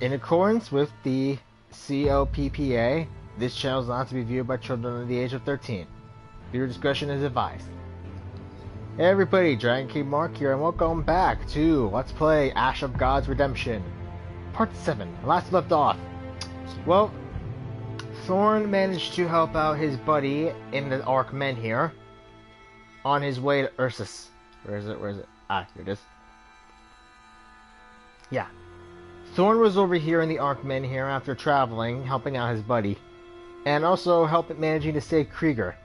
In accordance with the COPPA, this channel is not to be viewed by children under the age of 13. Viewer discretion is advised. Hey everybody, Dragon King Mark here, and welcome back to Let's Play Ash of God's Redemption, Part 7, last left off. Well, Thorn managed to help out his buddy in the Arc Men here, on his way to Ursus. Where is it? Ah, here it is. Yeah. Thorn was over here in the Arc Men here after traveling, helping out his buddy, and also managing to save Krieger.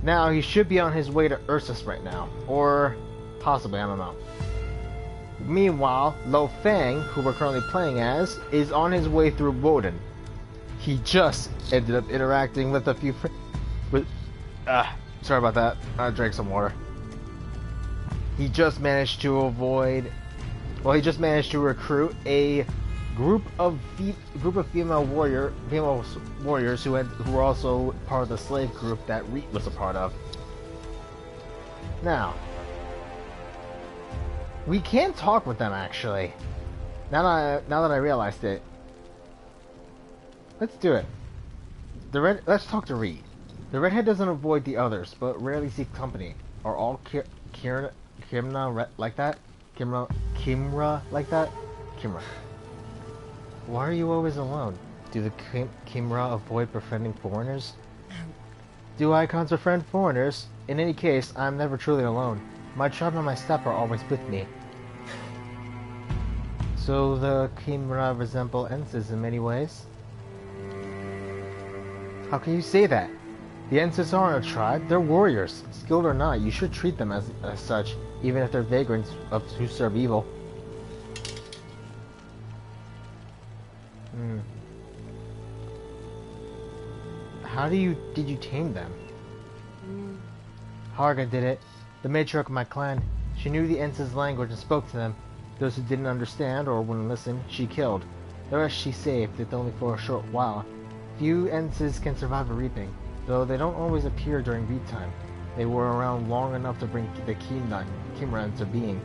Now, he should be on his way to Ursus right now, or possibly, I don't know. Meanwhile, Pheng, who we're currently playing as, is on his way through Woden. He just ended up interacting with a few sorry about that. I drank some water. He just managed to recruit a group of female warriors who were also part of the slave group that Reet was a part of. Now, we can talk with them actually. Now that I realized it, let's do it. Let's talk to Reet. The redhead doesn't avoid the others, but rarely seeks company. Are all Kimra like that? Kimra like that? Kimra. Why are you always alone? Do the Kimra avoid befriending foreigners? Do icons befriend foreigners? In any case, I'm never truly alone. My tribe and my steppe are always with me. So the Kimra resemble Enses in many ways? How can you say that? The Enses aren't a tribe, they're warriors. Skilled or not, you should treat them as such, even if they're vagrants who serve evil. How did you tame them? Harga did it. The matriarch of my clan. She knew the Enses language and spoke to them. Those who didn't understand or wouldn't listen, she killed. The rest she saved, if only for a short while. Few Enses can survive a reaping, though they don't always appear during reap time. They were around long enough to bring the Kimra into being.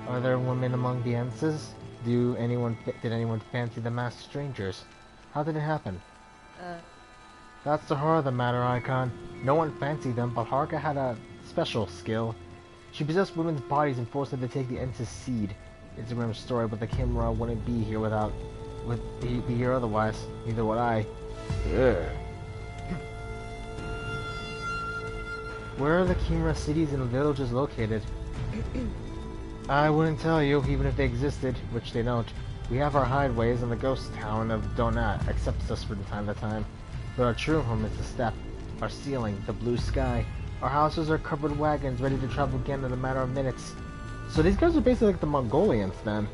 Are there women among the Enses? Did anyone fancy the masked strangers? How did it happen? That's the heart of the matter, Icon. No one fancied them, but Harka had a special skill. She possessed women's bodies and forced them to take the Ensis seed. It's a grim story, but the Kimra wouldn't be here be here otherwise. Neither would I. Ugh. Where are the Kimra cities and villages located? I wouldn't tell you, even if they existed, which they don't. We have our hideaways, and the ghost town of Donat accepts us from time to time. But our true home is the steppe, our ceiling, the blue sky. Our houses are covered wagons, ready to travel again in a matter of minutes. So these guys are basically like the Mongolians, then.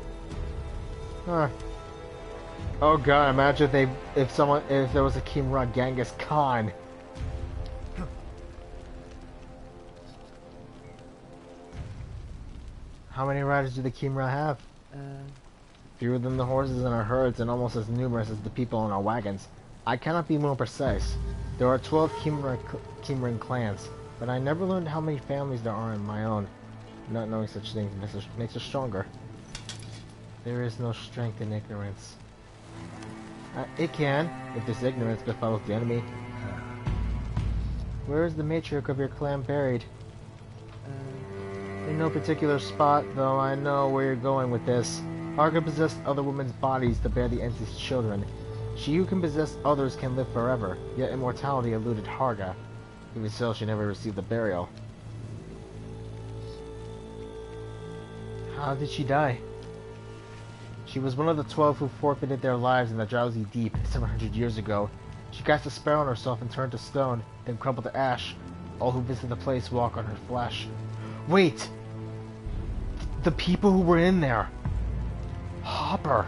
Huh. Oh god, imagine if there was a Kimra Genghis Khan. How many riders do the Kimra have? Fewer than the horses in our herds and almost as numerous as the people in our wagons. I cannot be more precise. There are 12 Kimran clans, but I never learned how many families there are in my own. Not knowing such things makes us stronger. There is no strength in ignorance. It can, if this ignorance befalls the enemy. Where is the matriarch of your clan buried? In no particular spot, though I know where you're going with this. Harga possessed other women's bodies to bear the Ensis children. She who can possess others can live forever, yet immortality eluded Harga. Even so, she never received a burial. How did she die? She was one of the 12 who forfeited their lives in the drowsy deep 700 years ago. She cast a spell on herself and turned to stone, then crumbled to ash. All who visit the place walk on her flesh. Wait! The people who were in there! Hopper!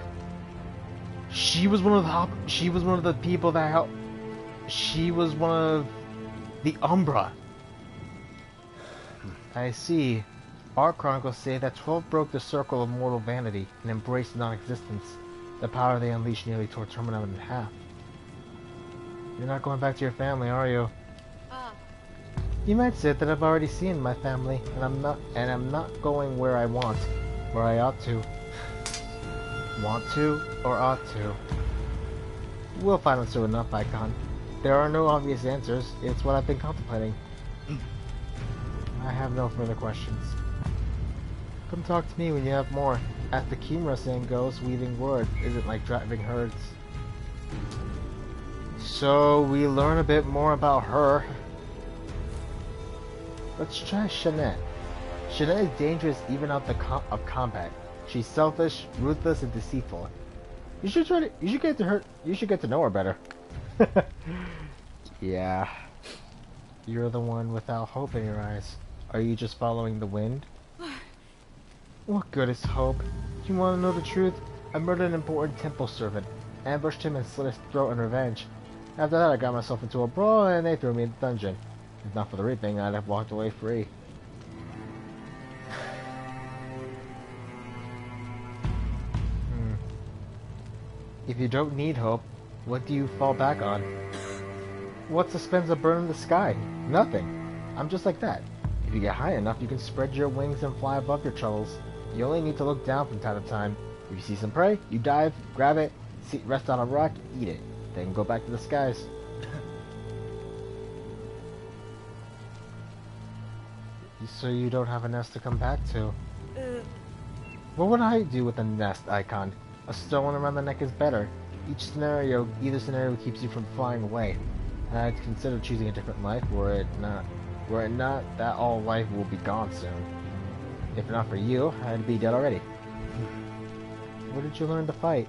She was one of the people that helped. She was one of the Umbra. I see. Our chronicles say that 12 broke the circle of mortal vanity and embraced non-existence. The power they unleashed nearly tore Terminum in half. You're not going back to your family, are you? You might say that I've already seen my family, and I'm not going where I ought to. Want to, or ought to? We'll find out soon enough, Icon. There are no obvious answers. It's what I've been contemplating. I have no further questions. Come talk to me when you have more. As the Kimura saying goes, weaving word isn't like driving herds. So we learn a bit more about her. Let's try Shanette. Shanette is dangerous even out of combat. She's selfish, ruthless, and deceitful. You should get to know her better. Yeah. You're the one without hope in your eyes. Are you just following the wind? What good is hope? Do you want to know the truth? I murdered an important temple servant, ambushed him and slit his throat in revenge. After that I got myself into a brawl and they threw me in the dungeon. If not for the reaping, I'd have walked away free. If you don't need hope, what do you fall back on? What suspends a bird in the sky? Nothing. I'm just like that. If you get high enough, you can spread your wings and fly above your troubles. You only need to look down from time to time. If you see some prey, you dive, grab it, rest on a rock, eat it. Then go back to the skies. So you don't have a nest to come back to. What would I do with a nest, Icon? A stone around the neck is better. Either scenario keeps you from flying away. I'd consider choosing a different life were it not that all life will be gone soon. If not for you, I'd be dead already. Where did you learn to fight?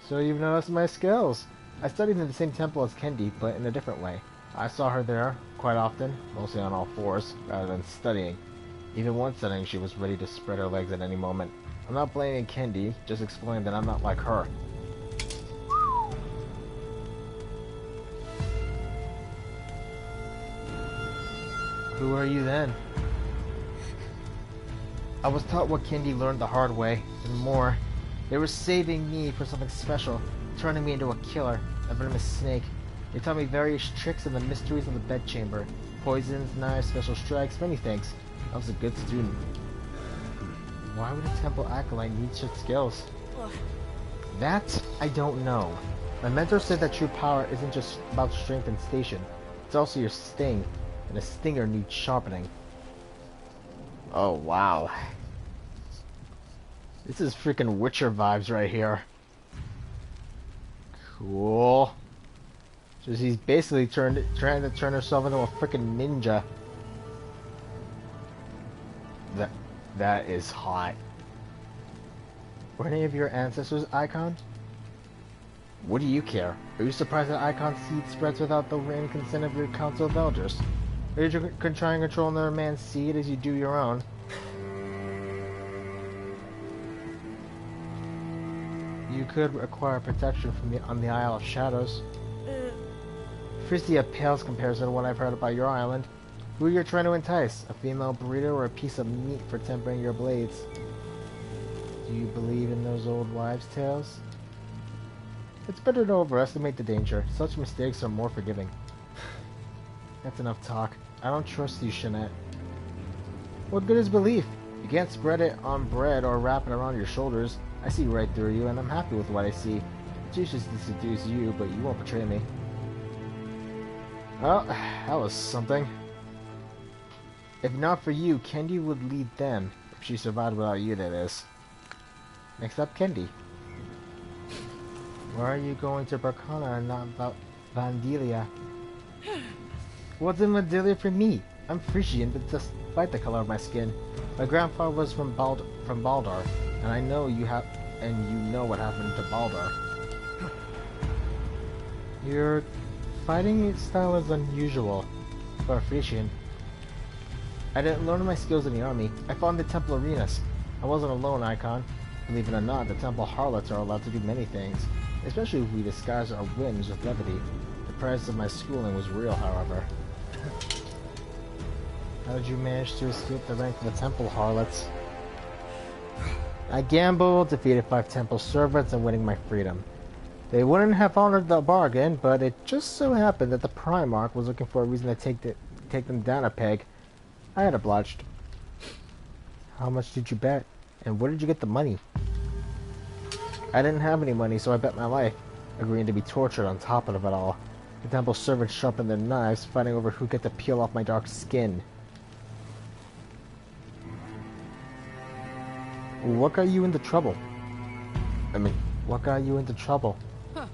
So you've noticed my skills. I studied in the same temple as Kendi, but in a different way. I saw her there quite often, mostly on all fours, rather than studying. Even one setting, she was ready to spread her legs at any moment. I'm not blaming Kendi, just explaining that I'm not like her. Who are you then? I was taught what Kendi learned the hard way, and more. They were saving me for something special, turning me into a killer, a venomous snake. They taught me various tricks and the mysteries of the bedchamber. Poisons, knives, special strikes, many things. I was a good student. Why would a temple acolyte need such skills? That, I don't know. My mentor said that true power isn't just about strength and station. It's also your sting, and a stinger needs sharpening. Oh, wow. This is freaking Witcher vibes right here. Cool. So he's basically trying to turn herself into a freaking ninja. That is hot. Were any of your ancestors Icon? What do you care? Are you surprised that Icon's seed spreads without the written consent of your Council of Elders? Or did you try and control another man's seed as you do your own? You could acquire protection from on the Isle of Shadows. Frisia pales comparison to what I've heard about your island. Who are you trying to entice? A female burrito or a piece of meat for tempering your blades? Do you believe in those old wives' tales? It's better to overestimate the danger. Such mistakes are more forgiving. That's enough talk. I don't trust you, Shanette. What good is belief? You can't spread it on bread or wrap it around your shoulders. I see right through you, and I'm happy with what I see. It's useless to seduce you, but you won't betray me. Well, that was something. If not for you, Kendi would lead them. If she survived without you, that is. Next up, Kendi. Why are you going to Berkana and not Vandalia? What's in Vandalia for me? I'm Frisian, but despite the color of my skin, my grandfather was from Baldar, and I know you know what happened to Baldar. Your fighting style is unusual for a Frisian. I didn't learn my skills in the army. I fought in the temple arenas. I wasn't alone, Icon. Believe it or not, the temple harlots are allowed to do many things, especially if we disguise our whims with levity. The price of my schooling was real, however. How did you manage to escape the rank of the temple harlots? I gambled, defeated 5 temple servants, and winning my freedom. They wouldn't have honored the bargain, but it just so happened that the Primarch was looking for a reason to take them down a peg. I had obliged. How much did you bet? And where did you get the money? I didn't have any money, so I bet my life, agreeing to be tortured on top of it all. The temple servants sharpened their knives, fighting over who get to peel off my dark skin. What got you into trouble? What got you into trouble? Huh.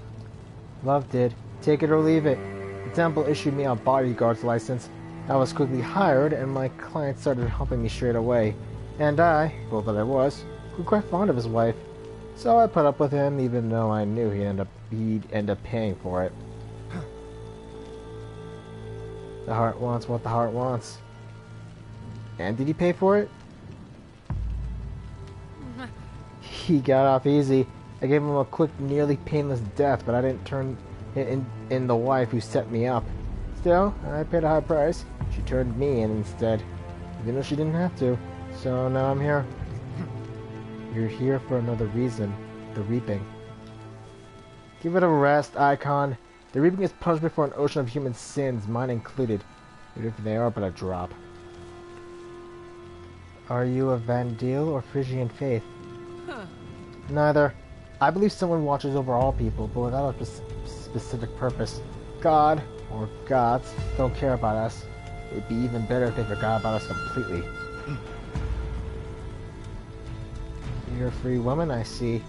Love did. Take it or leave it. The temple issued me a bodyguard's license. I was quickly hired, and my client started helping me straight away. And I, fool that I was, grew quite fond of his wife. So I put up with him, even though I knew he'd end up paying for it. The heart wants what the heart wants. And did he pay for it? He got off easy. I gave him a quick, nearly painless death, but I didn't turn in the wife who set me up. Still, I paid a high price. She turned me in instead, even though she didn't have to. So now I'm here. You're here for another reason. The reaping. Give it a rest, Icon. The reaping is punishment for an ocean of human sins, mine included, even if they are but a drop. Are you of Vandeel or Frisian faith? Huh. Neither. I believe someone watches over all people, but without a specific purpose. God, or gods, don't care about us. It would be even better if they forgot about us completely. You're a free woman, I see.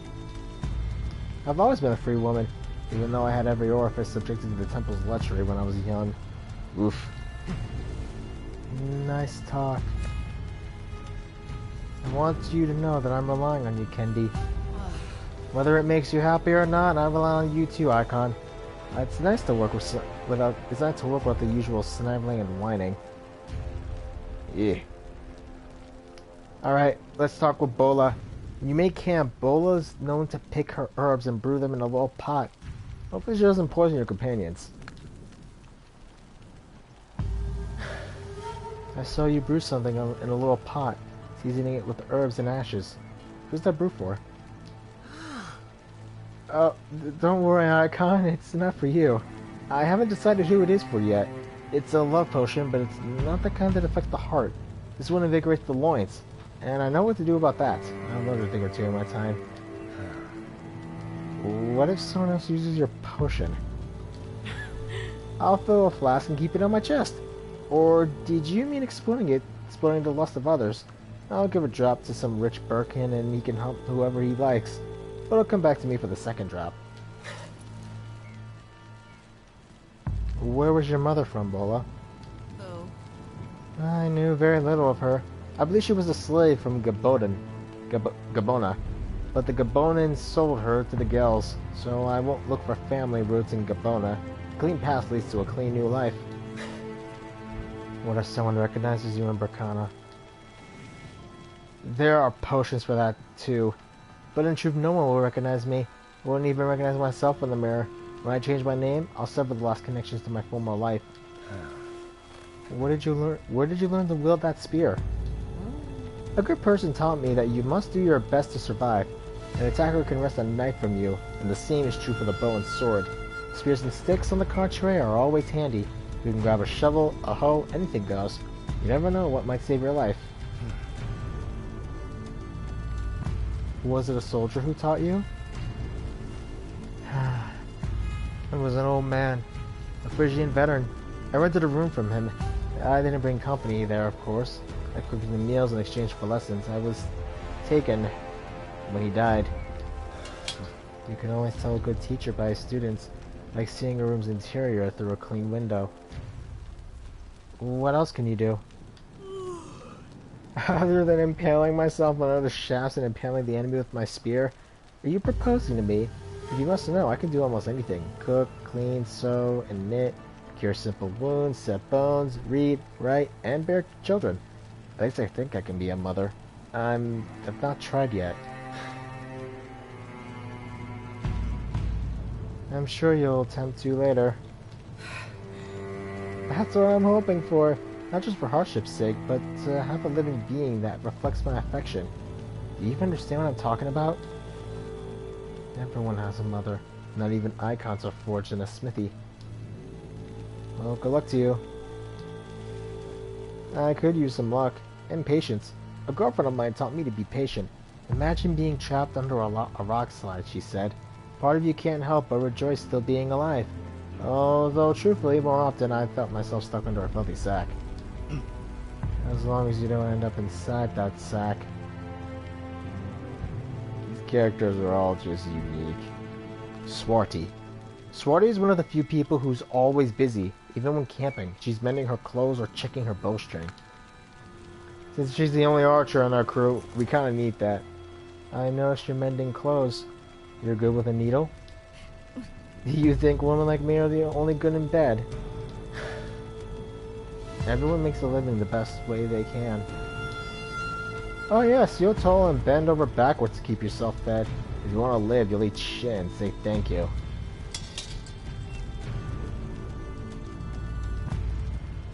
I've always been a free woman, even though I had every orifice subjected to the temple's lechery when I was young. Oof. Nice talk. I want you to know that I'm relying on you, Kendi. Whether it makes you happy or not, I rely on you too, Icon. It's nice to work with the usual sniveling and whining. Yeah. Alright, let's talk with Bola. When you make camp, Bola's known to pick her herbs and brew them in a little pot. Hopefully she doesn't poison your companions. I saw you brew something in a little pot, seasoning it with herbs and ashes. Who's that brew for? Oh, don't worry, Icon. It's not for you. I haven't decided who it is for yet. It's a love potion, but it's not the kind that affects the heart. This one invigorates the loins, and I know what to do about that. I've learned a thing or two in my time. What if someone else uses your potion? I'll fill a flask and keep it on my chest. Or did you mean exploiting the lust of others? I'll give a drop to some rich Berkana and he can help whoever he likes. But it'll come back to me for the second drop. Where was your mother from, Bola? Oh. I knew very little of her. I believe she was a slave from Gabona. But the Gabonans sold her to the Gels, so I won't look for family roots in Gabona. A clean past leads to a clean new life. What if someone recognizes you in Berkana? There are potions for that, too. But in truth, no one will recognize me. I wouldn't even recognize myself in the mirror. When I change my name, I'll sever the lost connections to my former life. Where did you learn to wield that spear? A good person taught me that you must do your best to survive. An attacker can wrest a knife from you, and the same is true for the bow and sword. Spears and sticks, on the contrary, are always handy. You can grab a shovel, a hoe, anything goes. You never know what might save your life. Was it a soldier who taught you? It was an old man, a Frisian veteran. I rented a room from him. I didn't bring company there, of course. I cooked him meals in exchange for lessons. I was taken when he died. You can always tell a good teacher by his students, like seeing a room's interior through a clean window. What else can you do? Other than impaling myself on other shafts and impaling the enemy with my spear? Are you proposing to me? If you must know, I can do almost anything. Cook, clean, sew, and knit, cure simple wounds, set bones, read, write, and bear children. At least I think I can be a mother. I've not tried yet. I'm sure you'll attempt to later. That's what I'm hoping for. Not just for hardship's sake, but to have a living being that reflects my affection. Do you even understand what I'm talking about? Everyone has a mother. Not even icons are forged in a smithy. Well, good luck to you. I could use some luck. And patience. A girlfriend of mine taught me to be patient. Imagine being trapped under a rock slide, she said. Part of you can't help but rejoice still being alive. Although, truthfully, more often I felt myself stuck under a filthy sack. As long as you don't end up inside that sack. These characters are all just unique. Swarty. Swarty is one of the few people who's always busy, even when camping. She's mending her clothes or checking her bowstring. Since she's the only archer on our crew, we kinda need that. I noticed you're mending clothes. You're good with a needle? You think women like me are the only good in bed? Everyone makes a living the best way they can. Oh yes, you're tall and bend over backwards to keep yourself fed. If you want to live, you'll eat shit and say thank you.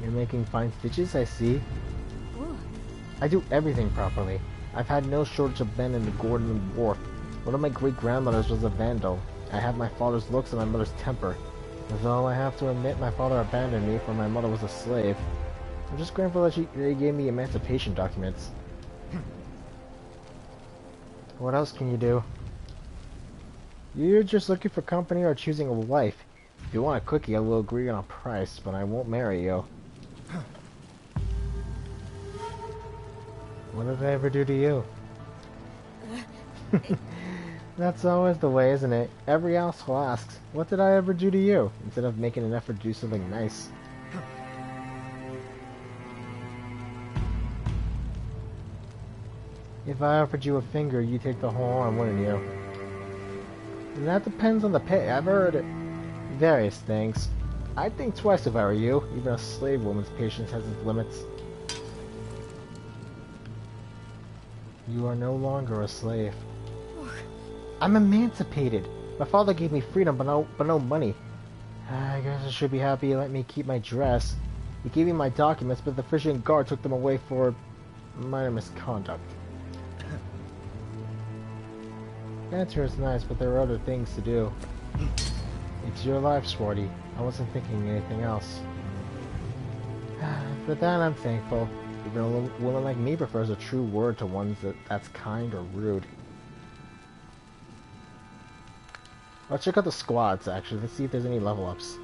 You're making fine stitches, I see. Ooh. I do everything properly. I've had no shortage of men in the Gordon Wharf. One of my great-grandmothers was a vandal. I have my father's looks and my mother's temper. Though I have to admit my father abandoned me for my mother was a slave. I'm just grateful that he gave me emancipation documents. What else can you do? You're just looking for company or choosing a wife. If you want a cookie, I will agree on a price, but I won't marry you. What did I ever do to you? That's always the way, isn't it? Every asshole asks, what did I ever do to you? Instead of making an effort to do something nice. If I offered you a finger, you'd take the whole arm, wouldn't you? And that depends on the pay. I've heard various things. I'd think twice if I were you. Even a slave woman's patience has its limits. You are no longer a slave. I'm emancipated. My father gave me freedom, but no money. I guess I should be happy he let me keep my dress. He gave me my documents, but the fishing guard took them away for minor misconduct. Banter is nice, but there are other things to do. It's your life, Swarty. I wasn't thinking anything else. For that, I'm thankful. Even a woman like me prefers a true word to one that's kind or rude. Let's check out the squads, actually. Let's see if there's any level ups.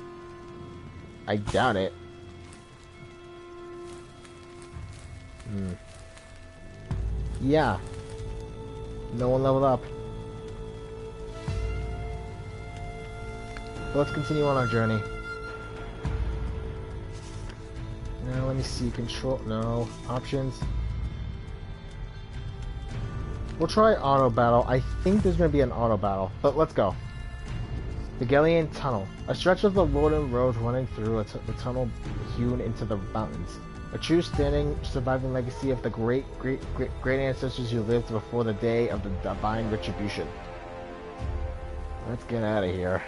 I doubt it. Yeah. No one leveled up. But let's continue on our journey. Now, let me see. Control. No. Options. We'll try auto battle. I think there's going to be an auto battle. But let's go. The Galleon Tunnel. A stretch of the Woden Road running through the tunnel hewn into the mountains. A true standing, surviving legacy of the great ancestors who lived before the day of the divine retribution. Let's get out of here.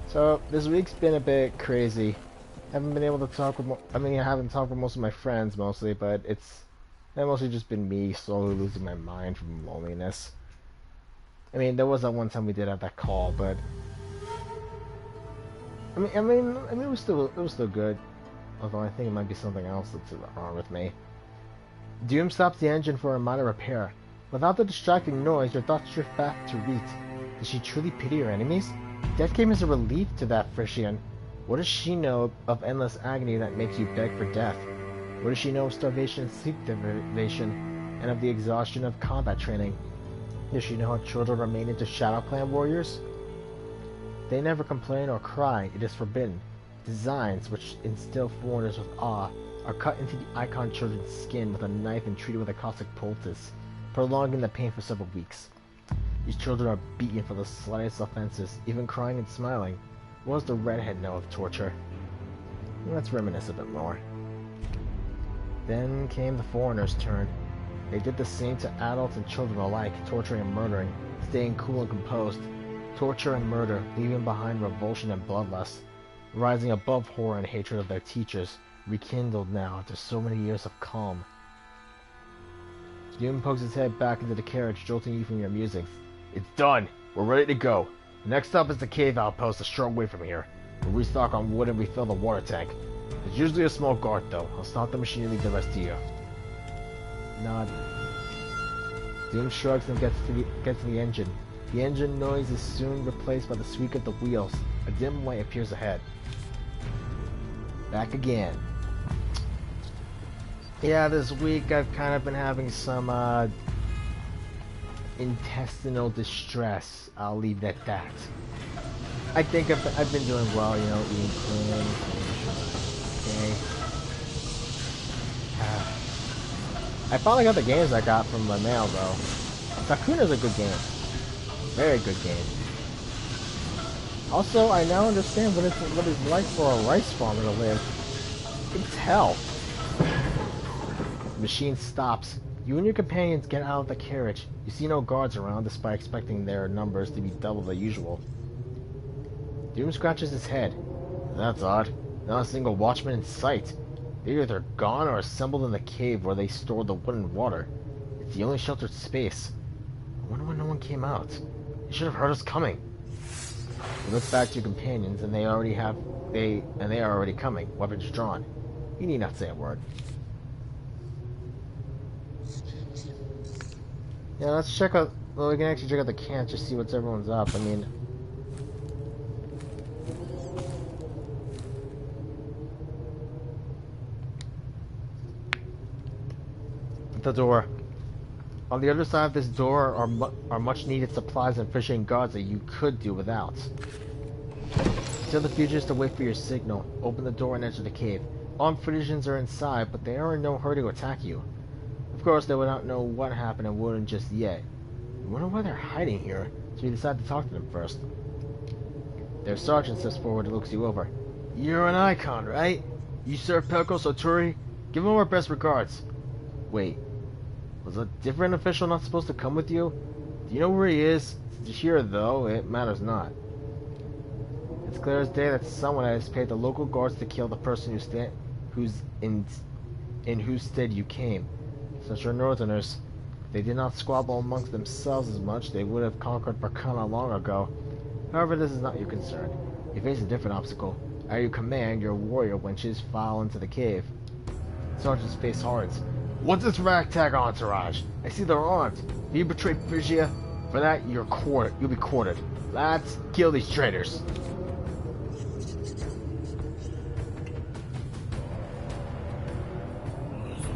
So, this week's been a bit crazy. Haven't been able to talk with I haven't talked with most of my friends mostly, but it's mostly just been me slowly losing my mind from loneliness. I mean, there was that one time we did have that call, but I mean, it was still good. Although I think it might be something else that's wrong with me. Doom stops the engine for a minor repair. Without the distracting noise, your thoughts drift back to Reet. Does she truly pity her enemies? Death came as a relief to that Frisian. What does she know of endless agony that makes you beg for death? What does she know of starvation and sleep deprivation, and of the exhaustion of combat training? Does she know how children are made into Shadow Clan warriors? They never complain or cry, it is forbidden. Designs, which instill foreigners with awe, are cut into the icon children's skin with a knife and treated with a caustic poultice, prolonging the pain for several weeks. These children are beaten for the slightest offenses, even crying and smiling. What does the redhead know of torture? Let's reminisce a bit more. Then came the foreigners' turn. They did the same to adults and children alike, torturing and murdering, staying cool and composed. Torture and murder, leaving behind revulsion and bloodlust, rising above horror and hatred of their teachers, rekindled now after so many years of calm. Doom pokes his head back into the carriage, jolting you from your musings. It's done! We're ready to go! The next stop is the cave outpost a short way from here. We'll restock on wood and refill the water tank. There's usually a small guard though. I'll stop the machine and leave the rest to you. Nod. Doom shrugs and gets to the engine. The engine noise is soon replaced by the squeak of the wheels. A dim light appears ahead. Back again. Yeah, this week I've kind of been having some intestinal distress. I'll leave it at that. I think I've been doing well, you know, eating clean. Okay. I finally got the games I got from the mail, though. Sakuna's a good game. Very good game. Also, I now understand what it's like for a rice farmer to live. It's hell. The machine stops. You and your companions get out of the carriage. You see no guards around, despite expecting their numbers to be double the usual. Doom scratches his head. That's odd. Not a single watchman in sight. They're either gone or assembled in the cave where they stored the wood and water. It's the only sheltered space. I wonder when no one came out. You should have heard us coming. You look back to your companions, and they are already coming, weapons drawn. You need not say a word. Yeah, let's check out. Well, we can actually check out the camp, just see what's everyone's up. I mean, the door. On the other side of this door are much needed supplies and fishing guards that you could do without. Tell the fugitives to wait for your signal. Open the door and enter the cave. Armed Frisians are inside, but they are in no hurry to attack you. Of course, they would not know what happened and wouldn't just yet. You wonder why they're hiding here, so you decide to talk to them first. Their sergeant steps forward and looks you over. You're an icon, right? You serve Pelko Soturi? Give him our best regards. Wait. Was a different official not supposed to come with you? Do you know where he is? Here, though, it matters not. It's clear as day that someone has paid the local guards to kill the person in whose stead you came. Such are northerners. If they did not squabble amongst themselves as much, they would have conquered Berkana long ago. However, this is not your concern. You face a different obstacle. At your command, your warrior wenches file into the cave. Sergeant's face hardens. What's this ragtag entourage? I see they're armed. If you betray Phrygia, for that you'll be quartered. Lads, kill these traitors.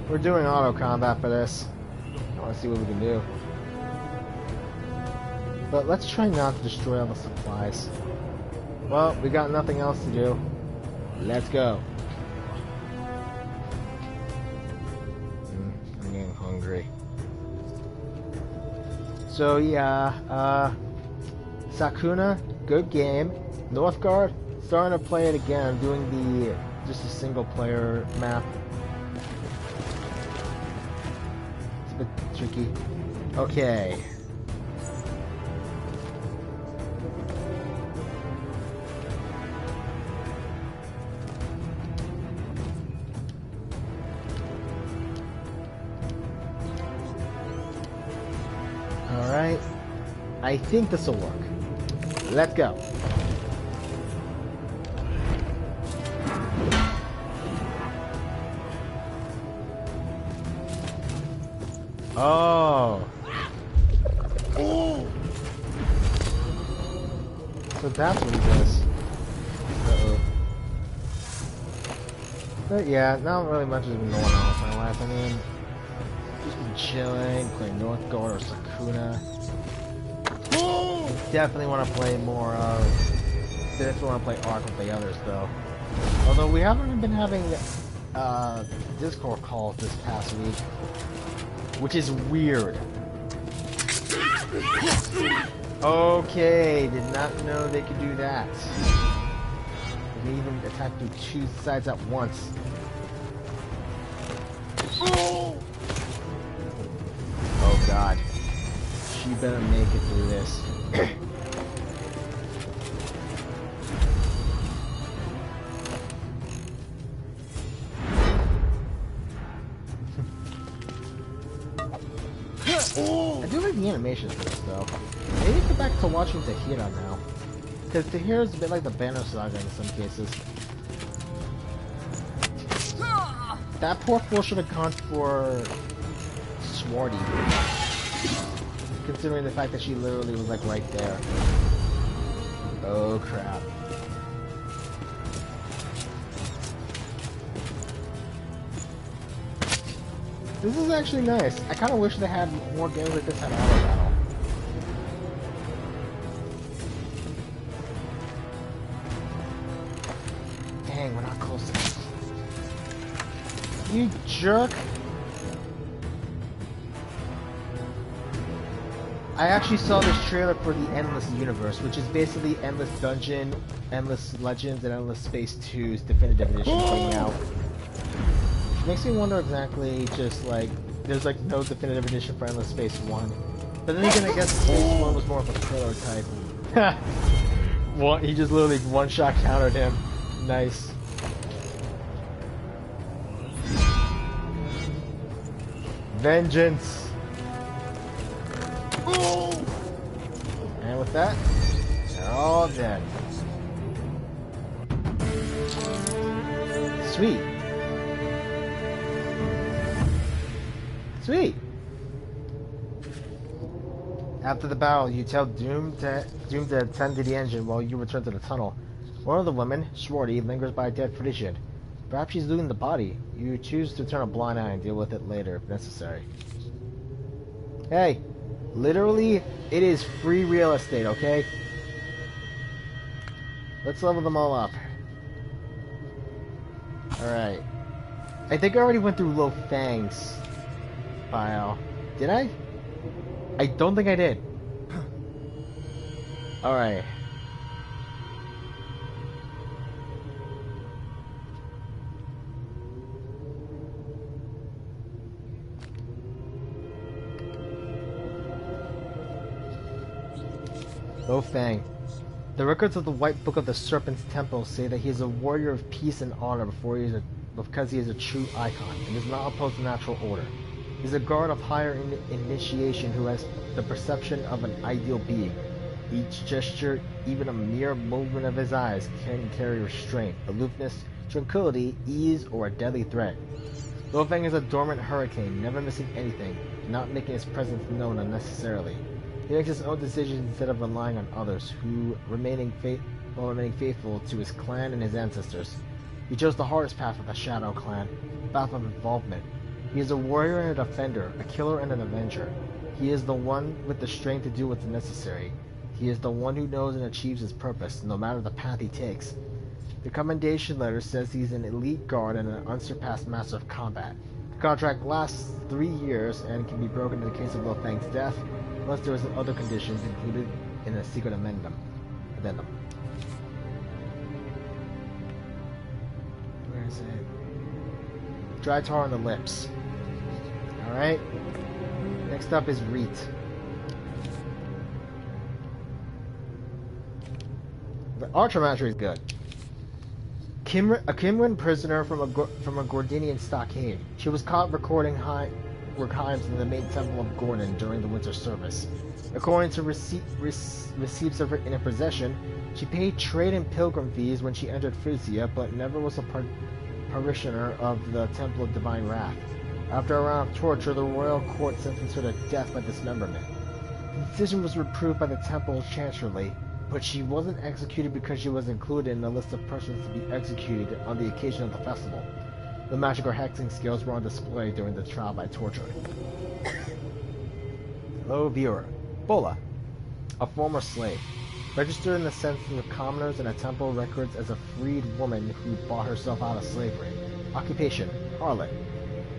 We're doing auto combat for this. I want to see what we can do. But let's try not to destroy all the supplies. Well, we got nothing else to do. Let's go. I'm getting hungry. So yeah, Sakuna, good game. Northgard, starting to play it again. I'm doing just a single player map. It's a bit tricky. Okay. Alright, I think this will work. Let's go. Oh. So that's what he does. Uh-oh. But yeah, not really much has been going on with my life. I mean, just been chilling, playing Northgard or Sakuna. Definitely want to play more of. Definitely want to play Ark with the others, though. Although we haven't been having Discord calls this past week, which is weird. Okay, did not know they could do that. They can even attack through two sides at once. Oh God. She better make it through this. I do like the animations for this though. I need to go back to watching Tahira now. Because Tahira is a bit like the Banner Saga in some cases. That poor fool should have gone for Swarty. considering the fact that she literally was like right there. Oh crap. This is actually nice. I kind of wish they had more games like this had auto battle. Dang, we're not close enough. You jerk! I actually saw this trailer for the Endless Universe, which is basically Endless Dungeon, Endless Legends, and Endless Space 2's Definitive Edition coming out. Which makes me wonder exactly, just like, there's like no Definitive Edition for Endless Space 1. But then again, I guess Space 1 was more of a prototype. What? He just literally one-shot countered him. Nice. Vengeance! And with that, they're all dead. Sweet. Sweet. After the battle, you tell Doom to attend to the engine while you return to the tunnel. One of the women, Swarty, lingers by a dead Frisian. Perhaps she's looting the body. You choose to turn a blind eye and deal with it later if necessary. Hey, literally, it is free real estate, okay? Let's level them all up. Alright. I think I already went through Pheng's file. Did I? I don't think I did. Alright. Pheng. The records of the White Book of the Serpent's Temple say that he is a warrior of peace and honor because he is a true icon and does not oppose the natural order. He is a guard of higher initiation who has the perception of an ideal being. Each gesture, even a mere movement of his eyes, can carry restraint, aloofness, tranquility, ease, or a deadly threat. Pheng is a dormant hurricane, never missing anything, not making his presence known unnecessarily. He makes his own decisions instead of relying on others, who remaining faithful to his clan and his ancestors. He chose the hardest path of the Shadow Clan, the path of involvement. He is a warrior and a defender, a killer and an avenger. He is the one with the strength to do what's necessary. He is the one who knows and achieves his purpose, no matter the path he takes. The commendation letter says he's an elite guard and an unsurpassed master of combat. The contract lasts 3 years and can be broken in the case of Pheng's death, unless there is other conditions included in a secret addendum. Where is it? Dry tar on the lips. Alright. Next up is Reet. The Archer Mastery is good. A Kimran prisoner from a Gordinian stockade. She was caught recording Hymns in the main temple of Gordon during the winter service. According to receipts of her in her possession, she paid trade and pilgrim fees when she entered Frisia, but never was a parishioner of the Temple of Divine Wrath. After a round of torture, the royal court sentenced her to death by dismemberment. The decision was reproved by the temple chancellery, but she wasn't executed because she was included in the list of persons to be executed on the occasion of the festival. The magical hexing skills were on display during the trial by torture. Hello, viewer. Bola, a former slave, registered in the census of commoners and a temple records as a freed woman who bought herself out of slavery. Occupation, harlot.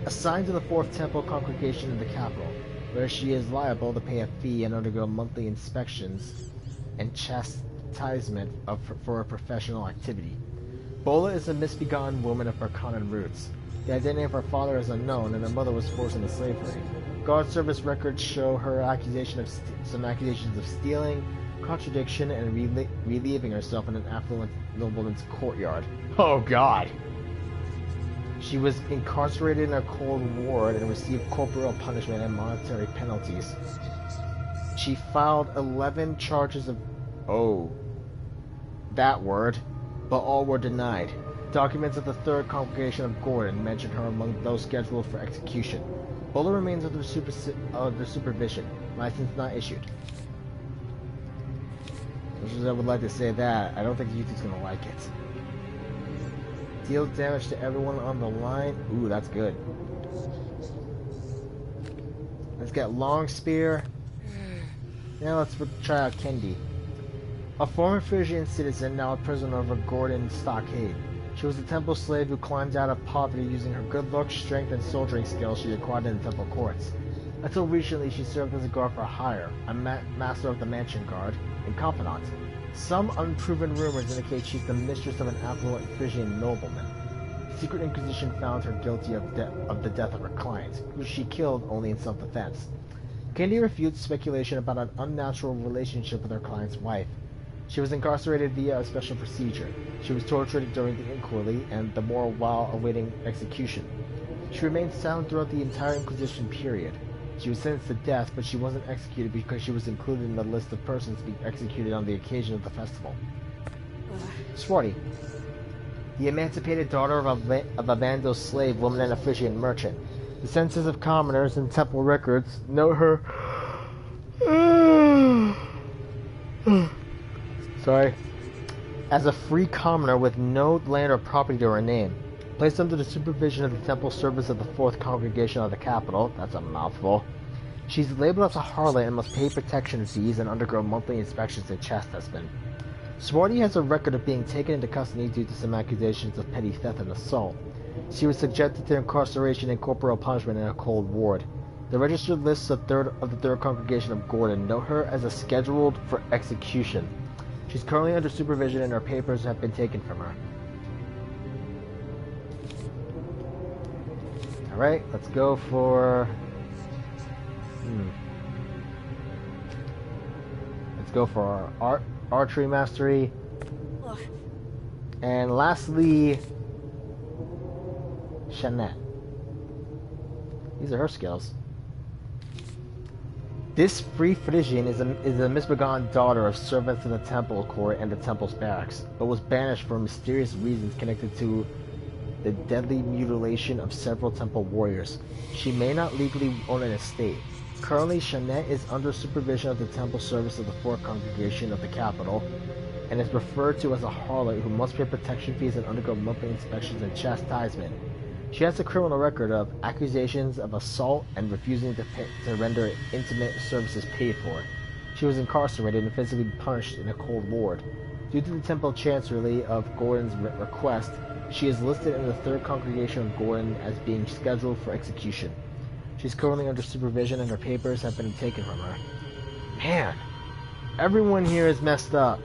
Assigned to the 4th Temple congregation in the capital, where she is liable to pay a fee and undergo monthly inspections and chastisement for her professional activity. Bola is a misbegotten woman of Berkana roots. The identity of her father is unknown, and her mother was forced into slavery. Guard service records show her some accusations of stealing, contradiction, and relieving herself in an affluent nobleman's courtyard. Oh God! She was incarcerated in a cold ward and received corporeal punishment and monetary penalties. She filed 11 charges of... oh, that word. But all were denied. Documents of the Third Congregation of Gordon mention her among those scheduled for execution. Ola remains under supervision. License not issued. As much as I would like to say that, I don't think Yuthi's gonna like it. Deal damage to everyone on the line. Ooh, that's good. Let's get Long Spear. Now let's try out Kendi. A former Frisian citizen, now a prisoner of a Gordon stockade. She was a temple slave who climbed out of poverty using her good looks, strength, and soldiering skills she acquired in the temple courts. Until recently, she served as a guard for hire, a master of the mansion guard, and confidant. Some unproven rumors indicate she's the mistress of an affluent Frisian nobleman. The Secret Inquisition found her guilty of the death of her client, who she killed only in self-defense. Kendi refutes speculation about an unnatural relationship with her client's wife. She was incarcerated via a special procedure. She was tortured during the inquiry and the more while awaiting execution. She remained silent throughout the entire Inquisition period. She was sentenced to death, but she wasn't executed because she was included in the list of persons being executed on the occasion of the festival. Swarty. The emancipated daughter of a Vandal slave woman and a Frisian merchant. The census of commoners and temple records note her... Sorry. As a free commoner with no land or property to her name. Placed under the supervision of the temple service of the Fourth Congregation of the capital. That's a mouthful. She's labeled as a harlot and must pay protection fees and undergo monthly inspections and chastisement. Swarty has a record of being taken into custody due to some accusations of petty theft and assault. She was subjected to incarceration and corporal punishment in a cold ward. The registered lists of the Third Congregation of Gordon note her as a scheduled for execution. She's currently under supervision and her papers have been taken from her. Alright, let's go for... Let's go for our archery mastery. And lastly... Shanette. These are her skills. This free Frisian is a misbegotten daughter of servants in the temple court and the temple's barracks, but was banished for mysterious reasons connected to the deadly mutilation of several temple warriors. She may not legally own an estate. Currently, Shanette is under supervision of the temple service of the Fourth Congregation of the capital, and is referred to as a harlot who must pay protection fees and undergo monthly inspections and chastisement. She has a criminal record of accusations of assault and refusing to render intimate services paid for. She was incarcerated and physically punished in a cold ward. Due to the temple chancery of Gordon's request, she is listed in the Third Congregation of Gordon as being scheduled for execution. She's currently under supervision and her papers have been taken from her. Man, everyone here is messed up.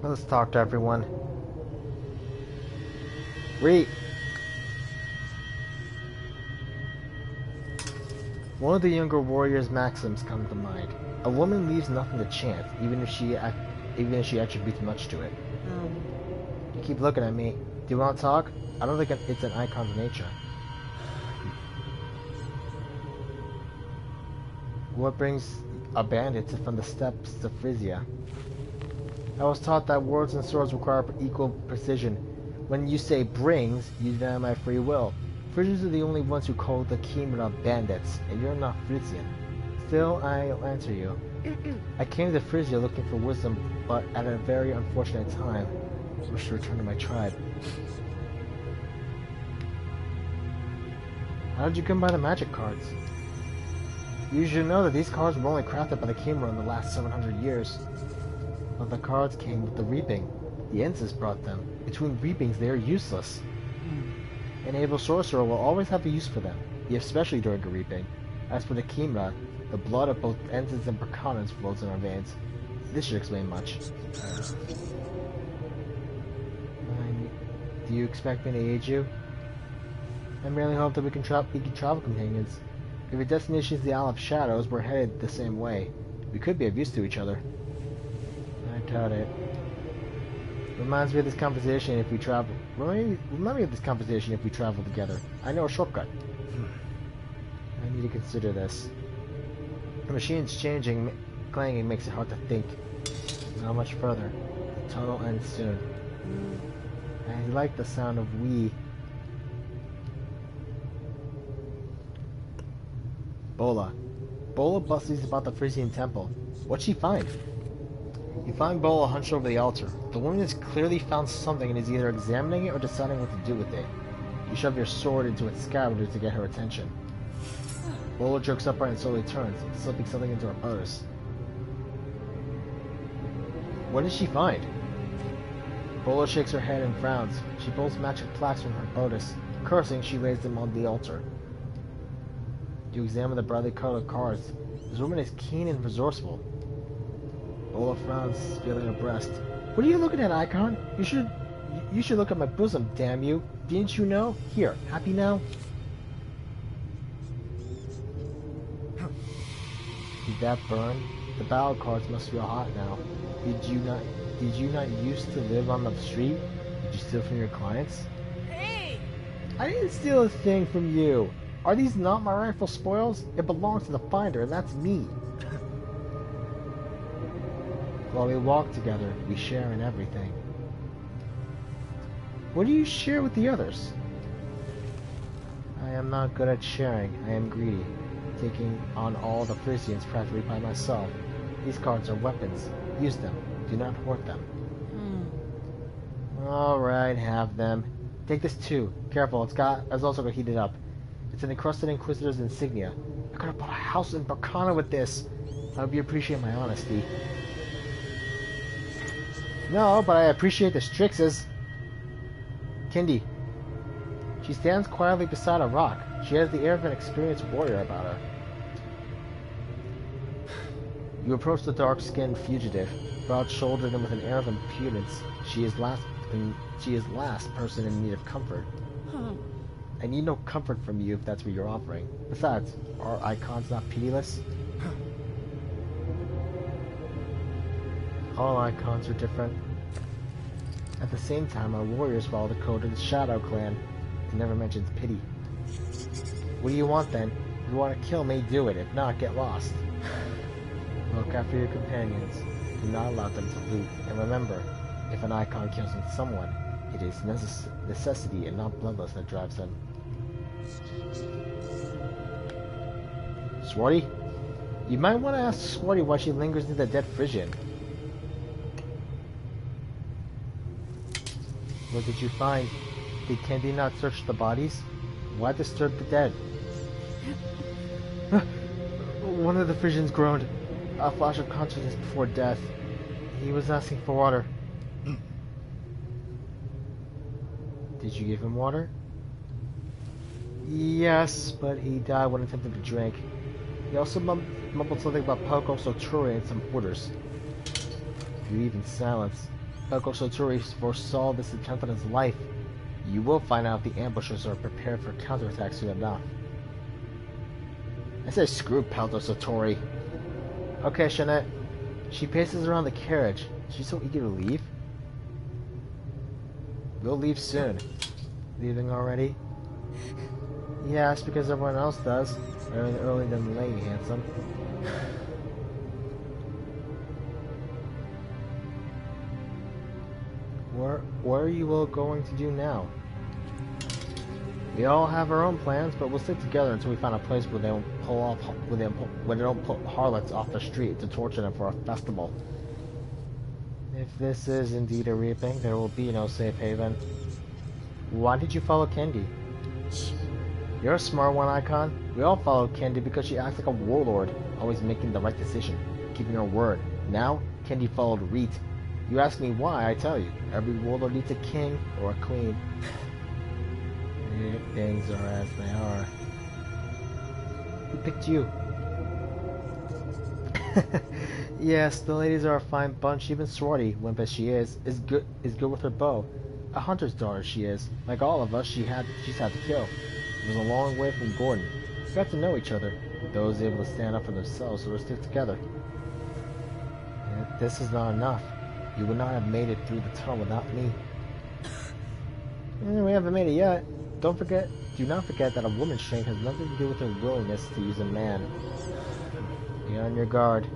Let's talk to everyone. Read. One of the younger warrior's maxims comes to mind. A woman leaves nothing to chance, even if she attributes much to it. You keep looking at me. Do you want to talk? I don't think it's an icon of nature. What brings a bandit from the steppes to Frisia? I was taught that words and swords require equal precision. When you say brings, you deny my free will. Frisians are the only ones who call the Kimra bandits, and you're not Frisian. Still, I'll answer you. I came to Frisia looking for wisdom, but at a very unfortunate time. I wish to return to my tribe. How did you come by the magic cards? You should know that these cards were only crafted by the Kimra in the last 700 years. But the cards came with the reaping. The Ensis brought them. Between reapings, they are useless. An able sorcerer will always have a use for them, especially during a reaping. As for the Kimra, the blood of both Ensis and Berkana flows in our veins. This should explain much. Do you expect me to aid you? I merely hope that we can be travel companions. If your destination is the Isle of Shadows, we're headed the same way. We could be of use to each other. I doubt it. Reminds me of this conversation if we travel. Remind me of this conversation if we travel together. I know a shortcut. I need to consider this. The machine's changing, clanging makes it hard to think. Not much further. tunnel ends soon. I like the sound of we. Bola. Bola busties about the Frisian temple. What'd she find? You find Bola hunched over the altar. The woman has clearly found something and is either examining it or deciding what to do with it. You shove your sword into its scabbard to get her attention. Bola jerks upright and slowly turns, slipping something into her purse. What did she find? Bola shakes her head and frowns. She pulls magic plaques from her bodice. Cursing, she lays them on the altar. You examine the brightly colored cards. This woman is keen and resourceful. Bola frowns, feeling her breast. What are you looking at, Icon? You should look at my bosom, damn you. Didn't you know? Here, happy now? Did that burn? The battle cards must feel hot now. Did you not used to live on the street? Did you steal from your clients? Hey! I didn't steal a thing from you. Are these not my rightful spoils? It belongs to the finder, and that's me. While we walk together, we share in everything. What do you share with the others? I am not good at sharing. I am greedy, taking on all the Frisians practically by myself. These cards are weapons. Use them. Do not hoard them. Alright, have them. Take this too. Careful, it's also got heated up. It's an encrusted Inquisitor's insignia. I could have bought a house in Berkana with this. I hope you appreciate my honesty. No, but I appreciate the Strixes. Kendi. She stands quietly beside a rock. She has the air of an experienced warrior about her. You approach the dark-skinned fugitive, broad-shouldered and with an air of impudence. She is last person in need of comfort. I need no comfort from you if that's what you're offering. Besides, are icons not pitiless? All icons are different. At the same time, our warriors follow the code of the Shadow Clan. It never mentions pity. What do you want then? If you want to kill me, do it. If not, get lost. Look after your companions. Do not allow them to loot. And remember, if an icon kills someone, it is necessity and not bloodlust that drives them. Swarty? You might want to ask Swarty why she lingers near the dead Frisian. What did you find? Did Kendi not search the bodies? Why disturb the dead? One of the Frisians groaned. A flash of consciousness before death. He was asking for water. Did you give him water? Yes, but he died when attempting to drink. He also mumbled something about Poco Soturi and some orders. You leave in silence. Poco Soturi foresaw this attempt on his life. You will find out if the ambushers are prepared for counterattack soon enough. I say screw Poco Soturi. Okay, Shanette. She paces around the carriage. She's so eager to leave. We'll leave soon. Leaving already? Yes, because everyone else does. Better early than late, handsome. What are you all going to do now? We all have our own plans, but we'll stick together until we find a place where they don't pull harlots off the street to torture them for a festival. If this is indeed a reaping, there will be no safe haven. Why did you follow Kendi? You're a smart one, Icon. We all followed Kendi because she acts like a warlord, always making the right decision, keeping her word. Now, Kendi followed Reet. You ask me why, I tell you. Every warlord needs a king or a queen. Things are as they are. Who picked you? Yes, the ladies are a fine bunch. Even Swarty, wimp as she is good with her bow. A hunter's daughter she is. Like all of us, she's had to kill. It was a long way from Gordon. We got to know each other. Those able to stand up for themselves, so we'll stick together. And this is not enough. You would not have made it through the tunnel without me. We haven't made it yet. Do not forget that a woman's strength has nothing to do with her willingness to use a man. Be on your guard.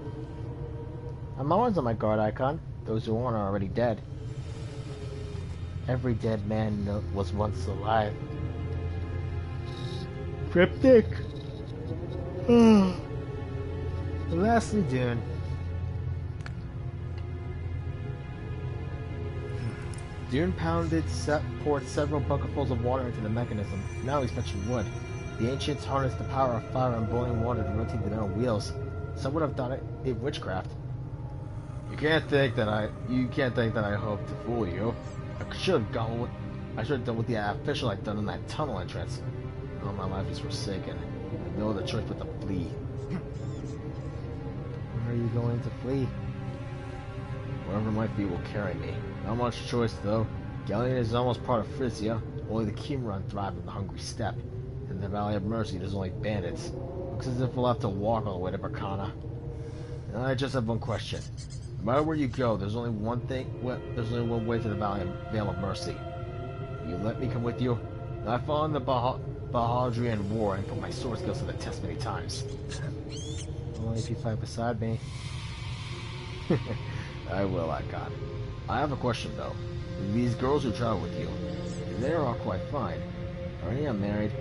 I'm always on my guard, Icon. Those who aren't are already dead. Every dead man was once alive. Cryptic. And lastly, Dune. Dune poured several bucketfuls of water into the mechanism. Now he's fetching wood. The ancients harnessed the power of fire and boiling water to rotate the metal wheels. Some would have done it in witchcraft. You can't think that I hope to fool you. I should have done what the official had done in that tunnel entrance. All my life is forsaken. I have no other choice but to flee. Where are you going to flee? Wherever it might be will carry me. Not much choice though. Galleon is almost part of Frisia. Only the Qumran thrive in the hungry steppe. In the Valley of Mercy there's only bandits. Looks as if we'll have to walk all the way to Berkana. And I just have one question. No matter where you go, there's only one way to the Vale of Mercy. Will you let me come with you? I fought in the Bahadrian War and put my sword skills to the test many times. Only if you fight beside me. I will, Icon. I have a question though. These girls who travel with you, they are all quite fine. Are any unmarried?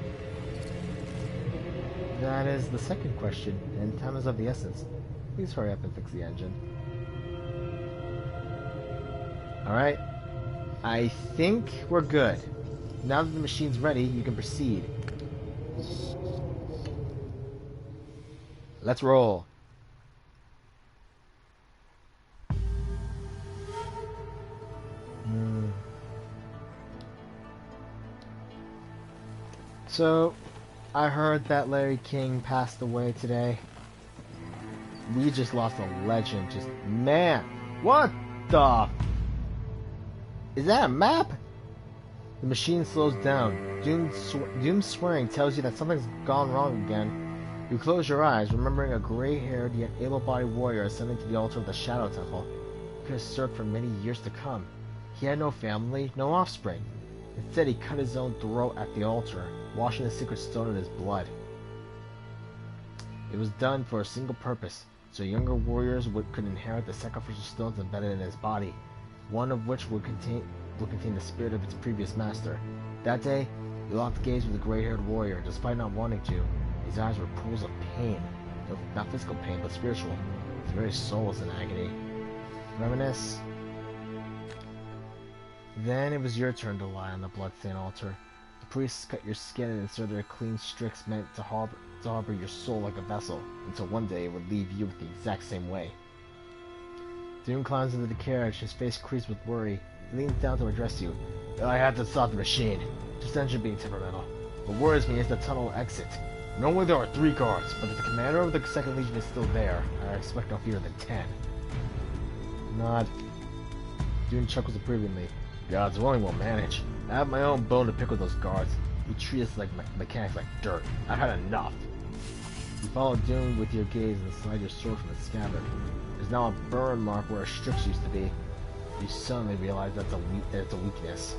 That is the second question, and time is of the essence. Please hurry up and fix the engine. Alright. I think we're good. Now that the machine's ready, you can proceed. Let's roll. So, I heard that Larry King passed away today. We just lost a legend. Just, man, what the? Is that a map? The machine slows down. Doom's swearing tells you that something's gone wrong again. You close your eyes, remembering a gray-haired yet able-bodied warrior ascending to the altar of the Shadow Temple. He could have served for many years to come. He had no family, no offspring. Instead, he cut his own throat at the altar, washing the sacred stone in his blood. It was done for a single purpose, so younger warriors could inherit the sacrificial stones embedded in his body, one of which would contain the spirit of its previous master. That day, he locked gaze with the gray-haired warrior, despite not wanting to. His eyes were pools of pain. No, not physical pain, but spiritual. His very soul was in agony. Reminisce. Then it was your turn to lie on the bloodstained altar. The priests cut your skin and inserted a clean strix meant to harbor your soul like a vessel, until one day it would leave you with the exact same way. Doom climbs into the carriage, his face creased with worry. He leans down to address you. I had to stop the machine. Just engine being temperamental. What worries me is the tunnel exit. Normally there are 3 guards, but if the commander of the 2nd Legion is still there, I expect no fewer than 10. Nod. Doom chuckles approvingly. God's willing we'll manage. I have my own bone to pick with those guards. You treat us like mechanics like dirt. I've had enough. You follow Doom with your gaze and slide your sword from the scabbard. There's now a burn mark where a strix used to be. You suddenly realize it's a weakness.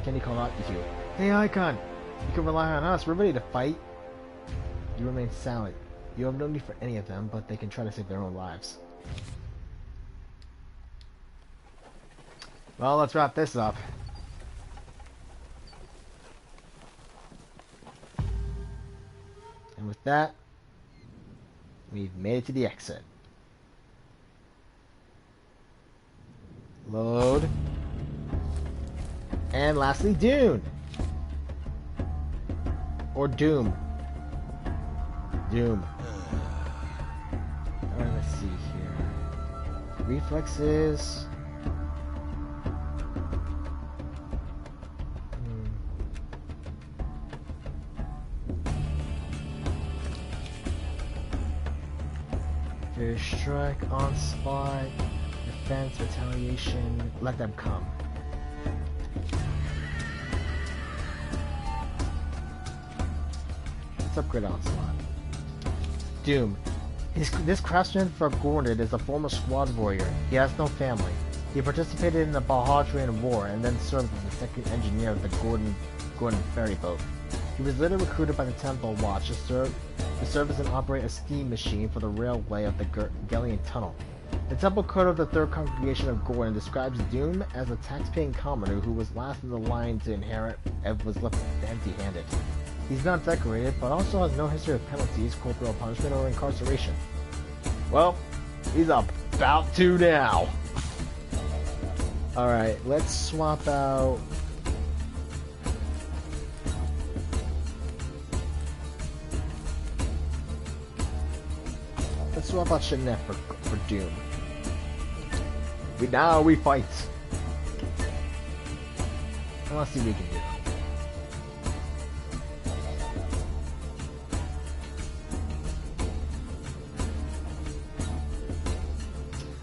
Kenny called out to you. Hey Icon! You can rely on us. We're ready to fight. You remain silent. You have no need for any of them, but they can try to save their own lives. Well, let's wrap this up. And with that, we've made it to the exit. Load. And lastly, Dune. Or Doom. Doom. Alright, let's see here. Reflexes. Fear strike, onslaught, defense, retaliation, let them come. Let's upgrade onslaught. Doom. This craftsman for Gordon is a former squad warrior. He has no family. He participated in the Bahadrian War and then served as the second engineer of the Gordon ferry boat. He was later recruited by the Temple Watch to serve as and operate a steam machine for the railway of the Gellian Tunnel. The temple code of the Third Congregation of Gordon describes Doom as a tax-paying commoner who was last in the line to inherit and was left empty-handed. He's not decorated, but also has no history of penalties, corporal punishment, or incarceration. Well, he's about to now. Alright, let's swap out... Let's swap out Shinnet for Doom. Now we fight. I want to see what we can do.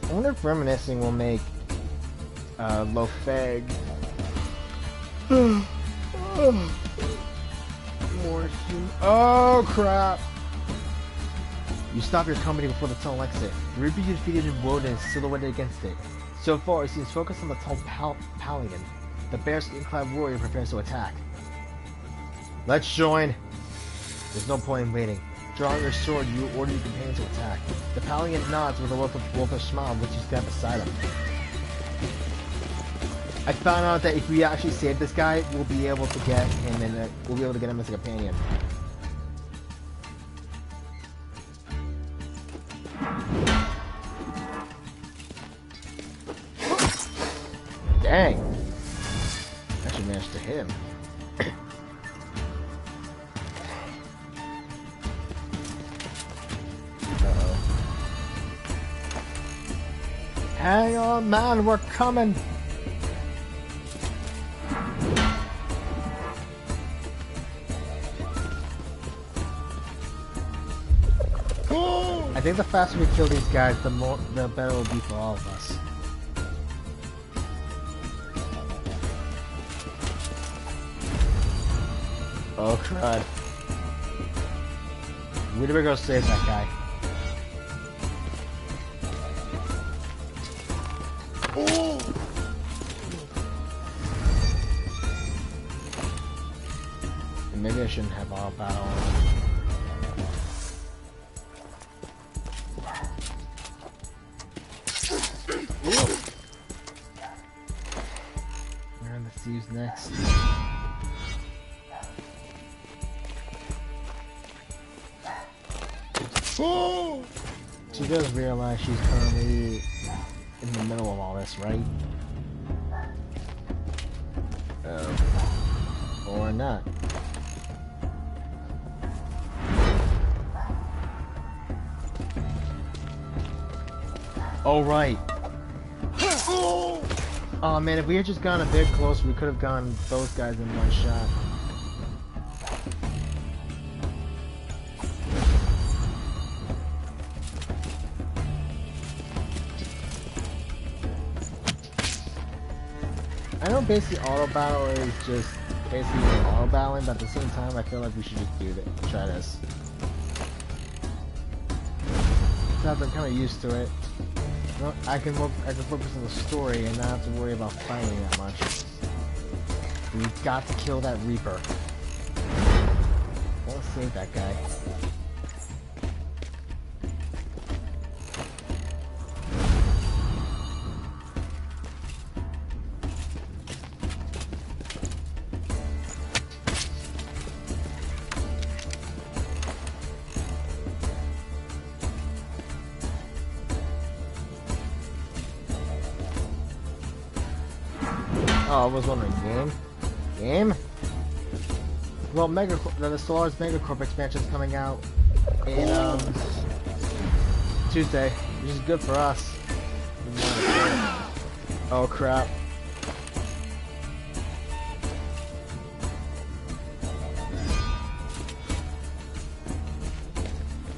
I wonder if reminiscing will make Pheng more human. Oh crap! You stop your company before the tunnel exit. The Reaper you defeated in Woden is silhouetted against it. So far, it seems focused on the tall Paladin. The bare skin-clad warrior prepares to attack. Let's join. There's no point in waiting. Drawing your sword, you order your companion to attack. The Paladin nods with a wolfish smile, which you stand beside him. I found out that if we actually save this guy, we'll be able to get him in. We'll be able to get him as a companion. Dang! I actually managed to hit him. Uh-oh. Hang on, man, we're coming! I think the faster we kill these guys, the better it will be for all of us. Oh crud. We better go save that guy. Oh! And maybe I shouldn't have all battle. Let's see who's next. She does realize she's currently in the middle of all this, right? Or not. Oh, right. Oh man, if we had just gone a bit closer, we could have gotten those guys in one shot. I know basically auto battle is just basically auto battling, but at the same time I feel like we should just do that. Try this. Since I'm kind of used to it. Well, I can focus on the story and not have to worry about fighting that much. We've got to kill that Reaper. I want to save that guy. Oh, I was wondering, game? Well, the Stellaris Megacorp expansion is coming out in Tuesday, which is good for us. Oh crap!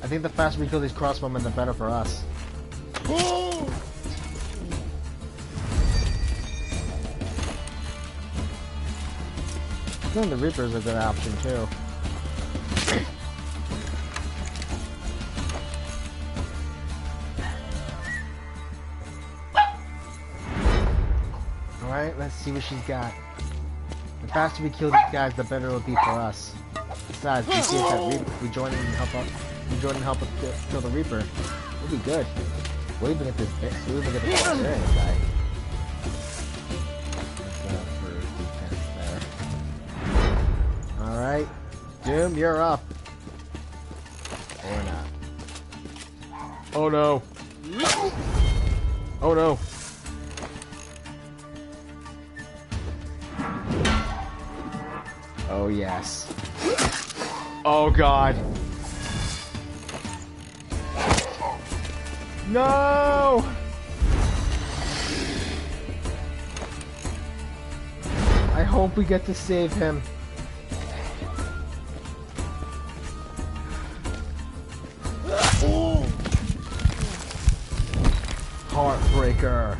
I think the faster we kill these crossbowmen, the better for us. I think the Reaper is a good option too. Alright, let's see what she's got. The faster we kill these guys, the better it'll be for us. Besides, we see if that Reaper, we join in and help us kill the Reaper. It'll be good. We'll even get this barbarian guy. For defense there. Alright. Doom, you're up. Or not. Oh no. Oh no. Oh yes. Oh god. No! I hope we get to save him. Heartbreaker.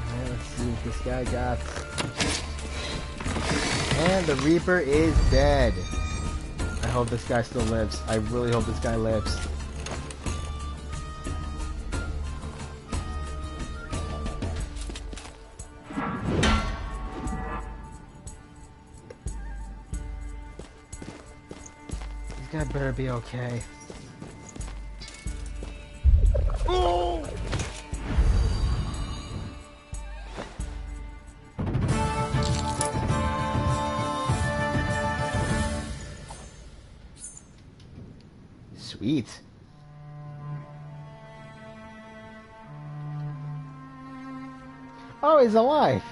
Alright, let's see what this guy got. And the Reaper is dead. I hope this guy still lives. I really hope this guy lives. This guy better be okay. Oh! Sweet. Oh, he's alive.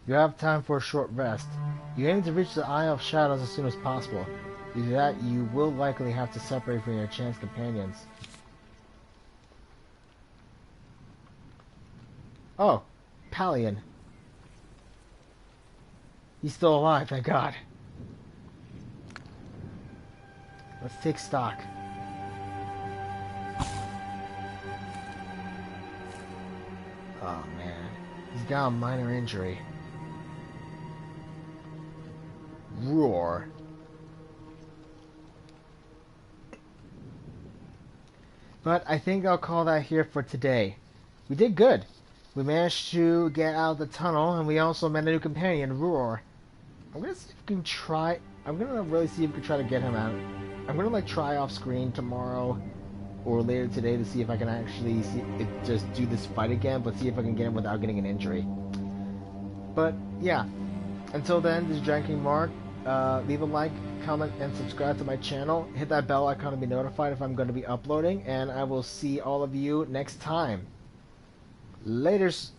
You have time for a short rest. You aim to reach the Isle of Shadows as soon as possible. To do that, you will likely have to separate from your chance companions. Oh, Palion. He's still alive, thank God. Let's take stock. Oh man, he's got a minor injury. Roar. But I think I'll call that here for today. We did good. We managed to get out of the tunnel, and we also met a new companion, Roar. I'm gonna see if we can try. I'm gonna really see if we can try to get him out. I'm gonna like try off screen tomorrow or later today to see if I can actually just do this fight again, but see if I can get him without getting an injury. But yeah, until then, this is Dragon King Mark. Leave a like, comment, and subscribe to my channel. Hit that bell icon to be notified if I'm going to be uploading, and I will see all of you next time. Laters.